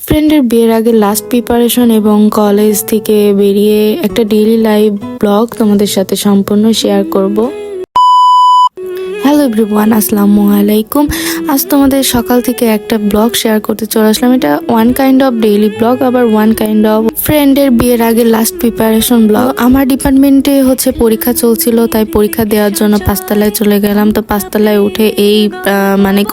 ফ্রেন্ডের বিয়ের আগে লাস্ট প্রিপারেশন এবং কলেজ থেকে বেরিয়ে একটা ডেইলি লাইফ ব্লগ তোমাদের সাথে সম্পূর্ণ শেয়ার করব। হ্যালো এভরিওয়ান, আসসালামু আলাইকুম। আজ তোমাদের সকাল থেকে একটা ব্লগ শেয়ার করতে চলে আসলাম। এটা one kind of daily blog, আবার ওয়ান কাইন্ড অফ ফ্রেন্ডের বিয়ের আগে লাস্ট প্রিপারেশন ব্লগ। আমার ডিপার্টমেন্টে পরীক্ষা চলছিল, তাই পরীক্ষা দেওয়ার জন্য পাঁচতলায় চলে গেলাম। তো পাঁচতলায় উঠে এই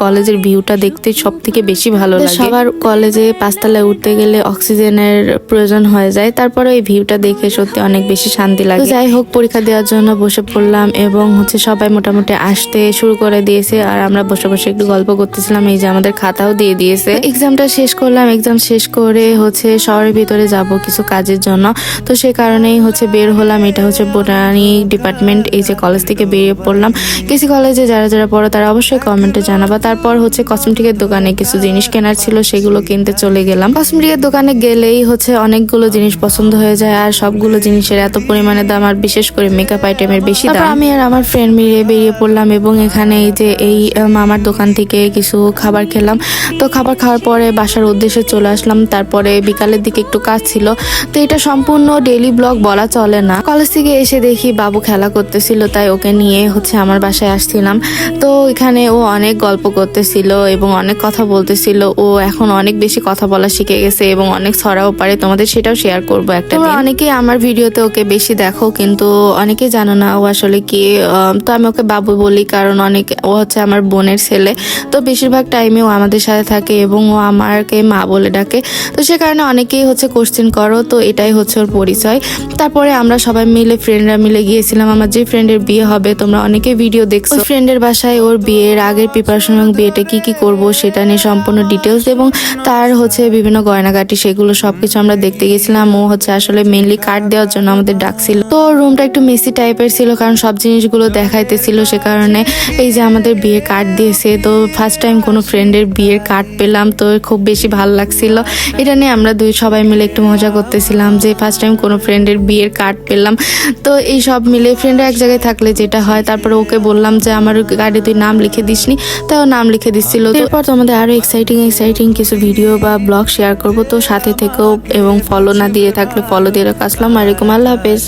কলেজের ভিউটা দেখতে সব থেকে বেশি ভালো লাগে। সবার কলেজে পাঁচতলায় উঠতে গেলে অক্সিজেনের প্রয়োজন হয়ে যায়, তারপরে এই ভিউটা দেখে সত্যি অনেক বেশি শান্তি লাগে। যাই হোক, পরীক্ষা দেওয়ার জন্য বসে পড়লাম এবং সবাই মোটামুটি আসতে শুরু করে দিয়েছে, আর আমরা বসে বসে একটু গল্প করতেছিলাম। এই যে আমাদের খাতাও দিয়ে দিয়েছে। এক্সামটা শেষ করলাম, এক্সাম শেষ করে শহরের ভিতরে যাব কিছু কাজের জন্য। তো সে কারণেই বের হলাম। এটা বোটানি ডিপার্টমেন্ট। এই যে কলেজ থেকে বেরিয়ে পড়লাম। কেসি কলেজে যারা যারা পড়ো তারা অবশ্যই কমেন্টে জানাবা। তারপর কসমেটিকের দোকানে কিছু জিনিস কেনার ছিল, সেগুলো কিনতে চলে গেলাম। কসমেটিকের দোকানে গেলেই অনেকগুলো জিনিস পছন্দ হয়ে যায়, আর সবগুলো জিনিসের এত পরিমাণে দাম, আর বিশেষ করে মেকআপ আইটেমের বেশি দাম। আমি আর আমার ফ্রেন্ড মিলে বেরিয়ে পড়লাম এবং এখানে এই মামার দোকান থেকে কিছু খাবার খেলাম। তো খাবার খাওয়ার পরে বাসার উদ্দেশ্যে চলে আসলাম। তারপরে বিকালের দিকে একটু কাজ ছিল, তো এটা সম্পূর্ণ ডেইলি ব্লগ বলা চলে না। কলেজ থেকে এসে দেখি বাবু খেলা করতেছিল, তাই ওকে নিয়ে আমার বাসায় আসছিলাম। তো এখানে ও অনেক গল্প করতেছিল এবং অনেক কথা বলতেছিল। ও এখন অনেক বেশি কথা বলা শিখে গেছে এবং অনেক ছড়াও পারে। তোমাদের সেটাও শেয়ার করবো একটা দিন। অনেকেই আমার ভিডিওতে ওকে বেশি দেখো, কিন্তু অনেকেই জানো না ও আসলে কি। তো আমি ওকে বাবু বলি, কারণ ও আমার বোনের ছেলে। তো বেশিরভাগ টাইমে ও আমাদের সাথে থাকে এবং ও আমাকে মা বলে ডাকে। তো সে কারণে অনেকেই কোশ্চেন করো। তো এটাই ওর পরিচয়। তারপরে আমরা সবাই মিলে ফ্রেন্ডরা মিলে গিয়েছিলাম আমার যে ফ্রেন্ডের বিয়ে হবে। তোমরা অনেকে ভিডিও দেখছো। ফ্রেন্ডের বাসায় ওর বিয়ের আগের প্রিপারেশন এবং বিয়েটা কি করব সেটা নিয়ে সম্পূর্ণ ডিটেলস এবং তার বিভিন্ন গয়নাগাটি, সেগুলো সবকিছু আমরা দেখতে গেছিলাম। ও আসলে মেইনলি কার্ড দেওয়ার জন্য আমাদের ডাকছিল। তো রুমটা একটু মেসি টাইপের ছিল, কারণ সব জিনিসগুলো দেখাইতেছিল। সে কারণে এই যে আমাদের বিয়ের কার্ড দিয়েছে। তো ফার্স্ট টাইম কোনো ফ্রেন্ডের বিয়ের কার্ড পেলাম, তো খুব বেশি ভালো লাগছিল। এটা নিয়ে আমরা সবাই মিলে একটু মজা করতেছিলাম যে ফার্স্ট টাইম কোনো ফ্রেন্ডের বিয়ের কার্ড পেলাম। তো এই সব মিলে ফ্রেন্ডরা এক জায়গায় থাকলে যেটা হয়, তারপরে ওকে বললাম যে আমার কার্ডে তুই নাম লিখে দিসনি, তাও নাম লিখে দিচ্ছিল। এরপর তোমাদের আরো এক্সাইটিং কিছু ভিডিও বা ব্লগ শেয়ার করবো। তো সাথে থেকেও এবং ফলো না দিয়ে থাকলে ফলো দিয়ে রাখো। আসসালামু আলাইকুম, আল্লাহ হাফেজ।